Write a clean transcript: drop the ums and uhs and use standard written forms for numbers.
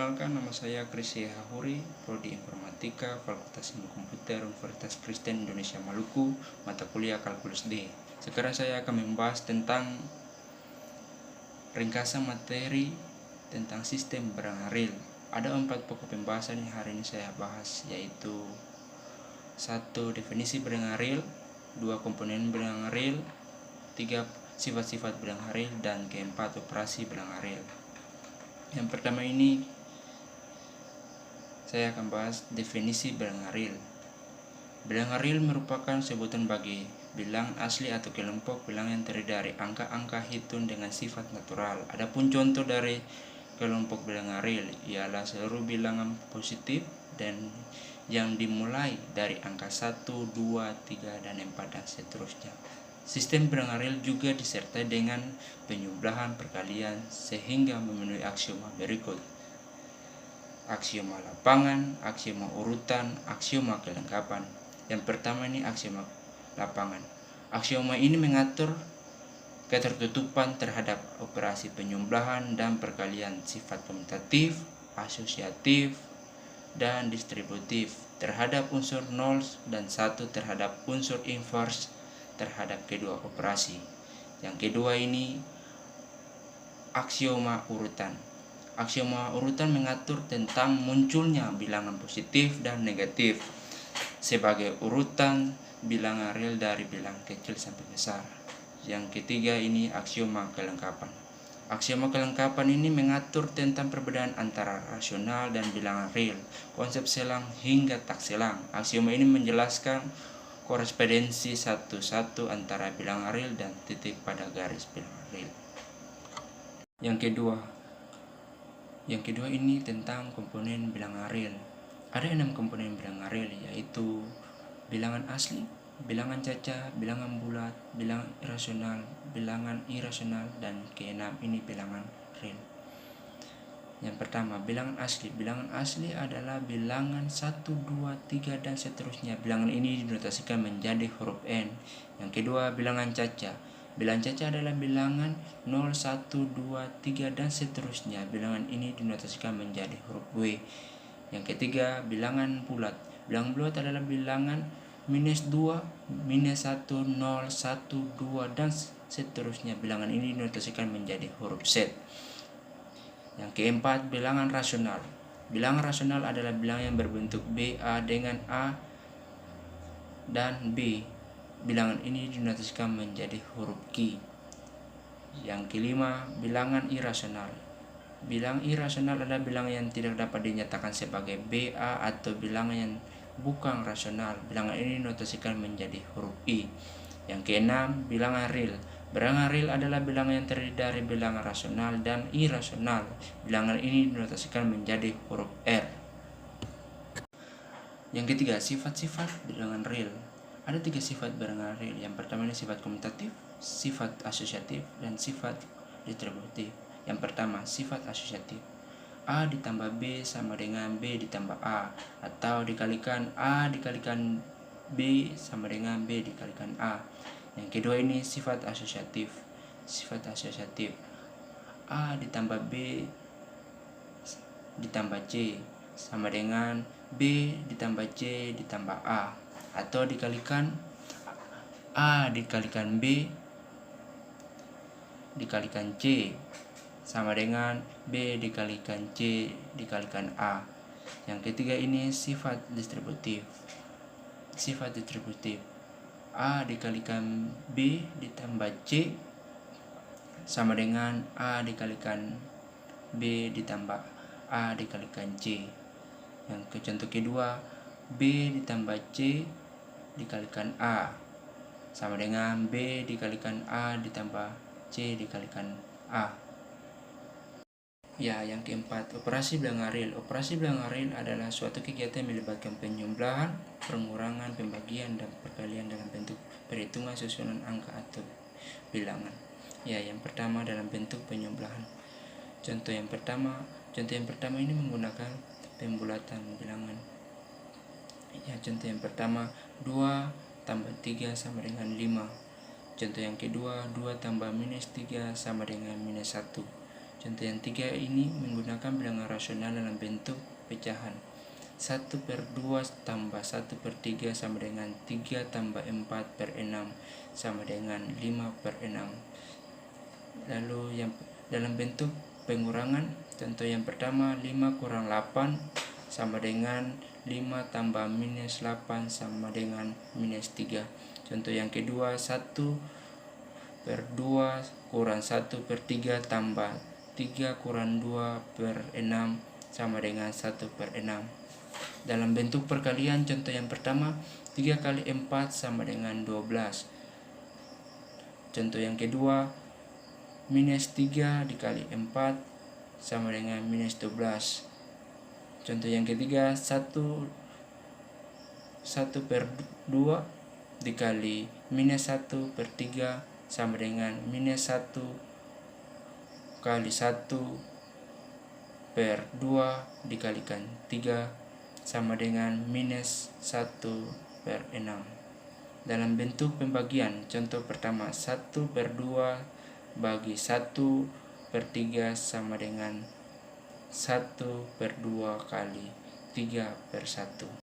Perkenalkan, nama saya Krisya Hahuri, Prodi Informatika, Fakultas Ilmu Komputer, Universitas Kristen Indonesia Maluku, mata kuliah Kalkulus D. Sekarang saya akan membahas tentang ringkasan materi tentang sistem bilangan real. Ada 4 pokok pembahasan yang hari ini saya bahas, yaitu 1. Definisi bilangan real, 2. Komponen bilangan real, 3. Sifat-sifat bilangan real, dan keempat, operasi bilangan real. Yang pertama ini saya akan bahas definisi bilangan real. Bilangan real merupakan sebutan bagi bilangan asli atau kelompok bilangan yang terdiri dari angka-angka hitung dengan sifat natural. Adapun contoh dari kelompok bilangan real ialah seluruh bilangan positif dan yang dimulai dari angka 1, 2, 3, dan 4 dan seterusnya. Sistem bilangan real juga disertai dengan penjumlahan perkalian sehingga memenuhi aksioma berikut: aksioma lapangan, aksioma urutan, aksioma kelengkapan. Yang pertama ini aksioma lapangan. Aksioma ini mengatur ketertutupan terhadap operasi penjumlahan dan perkalian sifat komutatif, asosiatif, dan distributif terhadap unsur 0 dan 1 terhadap unsur inverse terhadap kedua operasi. Yang kedua ini aksioma urutan. Aksioma urutan mengatur tentang munculnya bilangan positif dan negatif sebagai urutan bilangan real dari bilangan kecil sampai besar. Yang ketiga ini aksioma kelengkapan. Aksioma kelengkapan ini mengatur tentang perbedaan antara rasional dan bilangan real, konsep selang hingga tak selang. Aksioma ini menjelaskan korespondensi satu-satu antara bilangan real dan titik pada garis bilangan real. Yang kedua ini tentang komponen bilangan real. Ada 6 komponen bilangan real, yaitu bilangan asli, bilangan caca, bilangan bulat, bilangan irasional, dan keenam ini bilangan real. Yang pertama, bilangan asli. Bilangan asli adalah bilangan 1, 2, 3, dan seterusnya. Bilangan ini dinotasikan menjadi huruf N. Yang kedua, bilangan caca. Bilangan caca adalah bilangan 0, 1, 2, 3, dan seterusnya. Bilangan ini dinotasikan menjadi huruf W. Yang ketiga, bilangan bulat. Bilangan bulat adalah bilangan minus 2, minus 1, 0, 1, 2, dan seterusnya. Bilangan ini dinotasikan menjadi huruf Z. Yang keempat, bilangan rasional. Bilangan rasional adalah bilangan yang berbentuk B, A dengan A dan B. Bilangan ini dinotasikan menjadi huruf Q. Yang kelima, bilangan irasional. Bilangan irasional adalah bilangan yang tidak dapat dinyatakan sebagai B, A, atau bilangan yang bukan rasional. Bilangan ini dinotasikan menjadi huruf I. Yang keenam, bilangan real. Bilangan real adalah bilangan yang terdiri dari bilangan rasional dan irasional. Bilangan ini dinotasikan menjadi huruf R. Yang ketiga, sifat-sifat bilangan real. Ada 3 sifat bilangan real. Yang pertama ini sifat komutatif, sifat asosiatif, dan sifat distributif. Yang pertama, sifat asosiatif. A ditambah B sama dengan B ditambah A, atau dikalikan A dikalikan B sama dengan B dikalikan A. Yang kedua ini sifat asosiatif. Sifat asosiatif, A ditambah B ditambah C sama dengan B ditambah C ditambah A, atau dikalikan A dikalikan B dikalikan C sama dengan B dikalikan C dikalikan A. Yang ketiga ini sifat distributif. Sifat distributif, A dikalikan B ditambah C sama dengan A dikalikan B ditambah A dikalikan C. Yang contoh kedua, B ditambah C dikalikan A sama dengan B dikalikan A ditambah C dikalikan A. Ya, yang keempat, operasi bilangan real. Operasi bilangan real adalah suatu kegiatan yang melibatkan penjumlahan, pengurangan, pembagian, dan perkalian dalam bentuk perhitungan susunan angka atau bilangan. Ya, yang pertama dalam bentuk penjumlahan. Contoh yang pertama ini menggunakan pembulatan bilangan. Ya, contoh yang pertama, 2 tambah 3 sama dengan 5. Contoh yang kedua, 2 tambah minus 3 sama dengan minus 1. Contoh yang 3 ini menggunakan bilangan rasional dalam bentuk pecahan. 1/2 tambah 1/3 sama dengan 3 tambah 4/6 sama dengan 5/6. Lalu yang dalam bentuk pengurangan, contoh yang pertama 5 kurang 8 sama dengan 5 tambah minus 8 sama dengan minus 3. Contoh yang kedua 1/2 kurang 1/3 tambah 3 kurang 2/6 sama dengan 1/6. Dalam bentuk perkalian, contoh yang pertama 3 kali 4 sama dengan 12. Contoh yang kedua minus 3 dikali 4 sama dengan minus 12. Contoh yang ketiga 1/2 dikali minus 1/3 sama dengan minus 1 kali 1/2 dikalikan 3 sama dengan minus 1/6. Dalam bentuk pembagian, contoh pertama 1/2 bagi 1/3 sama dengan 1/2 kali 3/1.